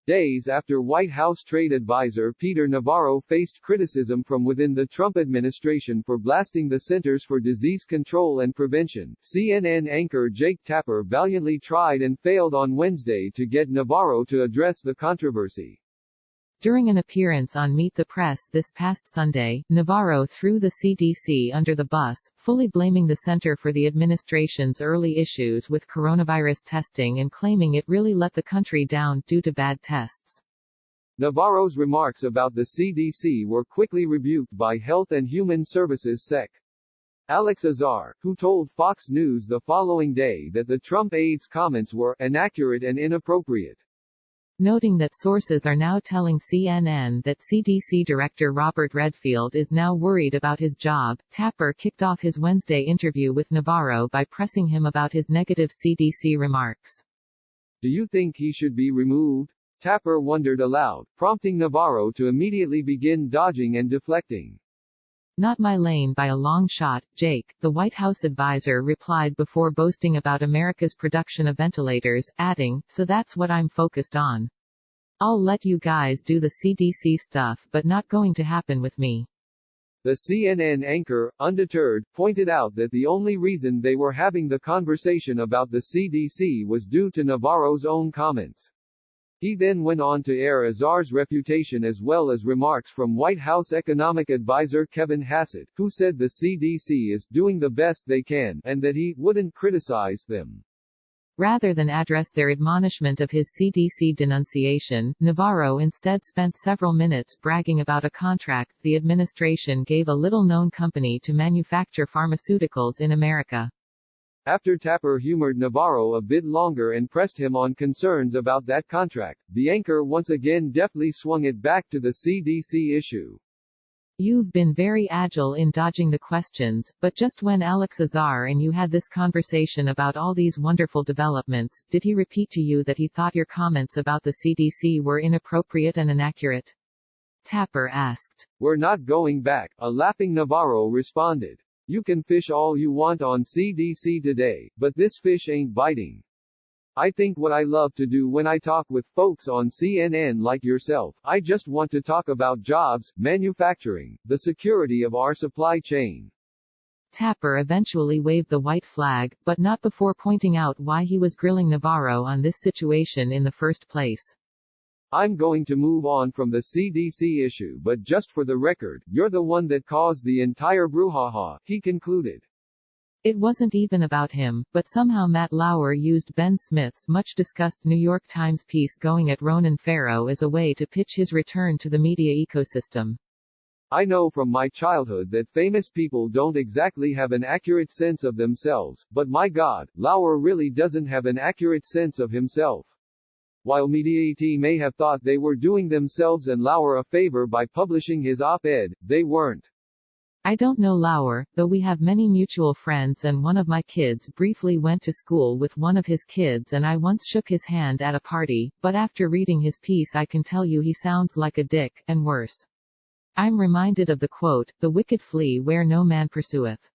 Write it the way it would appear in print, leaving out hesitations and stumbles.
Days after White House trade advisor Peter Navarro faced criticism from within the Trump administration for blasting the Centers for Disease Control and Prevention, CNN anchor Jake Tapper valiantly tried and failed on Wednesday to get Navarro to address the controversy. During an appearance on Meet the Press this past Sunday, Navarro threw the CDC under the bus, fully blaming the center for the administration's early issues with coronavirus testing and claiming it really let the country down due to bad tests. Navarro's remarks about the CDC were quickly rebuked by Health and Human Services Sec. Alex Azar, who told Fox News the following day that the Trump aide's comments were inaccurate and inappropriate. Noting that sources are now telling CNN that CDC Director Robert Redfield is now worried about his job, Tapper kicked off his Wednesday interview with Navarro by pressing him about his negative CDC remarks. Do you think he should be removed? Tapper wondered aloud, prompting Navarro to immediately begin dodging and deflecting. Not my lane by a long shot, Jake, the White House advisor replied before boasting about America's production of ventilators, adding, so that's what I'm focused on. I'll let you guys do the CDC stuff, but not going to happen with me. The CNN anchor, undeterred, pointed out that the only reason they were having the conversation about the CDC was due to Navarro's own comments. He then went on to air Azar's refutation as well as remarks from White House economic advisor Kevin Hassett, who said the CDC is doing the best they can and that he wouldn't criticize them. Rather than address their admonishment of his CDC denunciation, Navarro instead spent several minutes bragging about a contract the administration gave a little-known company to manufacture pharmaceuticals in America. After Tapper humored Navarro a bit longer and pressed him on concerns about that contract, the anchor once again deftly swung it back to the CDC issue. You've been very agile in dodging the questions, but just when Alex Azar and you had this conversation about all these wonderful developments, did he repeat to you that he thought your comments about the CDC were inappropriate and inaccurate? Tapper asked. We're not going back, a laughing Navarro responded. You can fish all you want on CDC today, but this fish ain't biting. I think what I love to do when I talk with folks on CNN like yourself, I just want to talk about jobs, manufacturing, the security of our supply chain. Tapper eventually waved the white flag, but not before pointing out why he was grilling Navarro on this situation in the first place. I'm going to move on from the CDC issue, but just for the record, you're the one that caused the entire brouhaha, he concluded. It wasn't even about him, but somehow Matt Lauer used Ben Smith's much-discussed New York Times piece going at Ronan Farrow as a way to pitch his return to the media ecosystem. I know from my childhood that famous people don't exactly have an accurate sense of themselves, but my God, Lauer really doesn't have an accurate sense of himself. While Mediaite may have thought they were doing themselves and Lauer a favor by publishing his op-ed, they weren't. I don't know Lauer, though we have many mutual friends and one of my kids briefly went to school with one of his kids and I once shook his hand at a party, but after reading his piece I can tell you he sounds like a dick, and worse. I'm reminded of the quote, "The wicked flee where no man pursueth."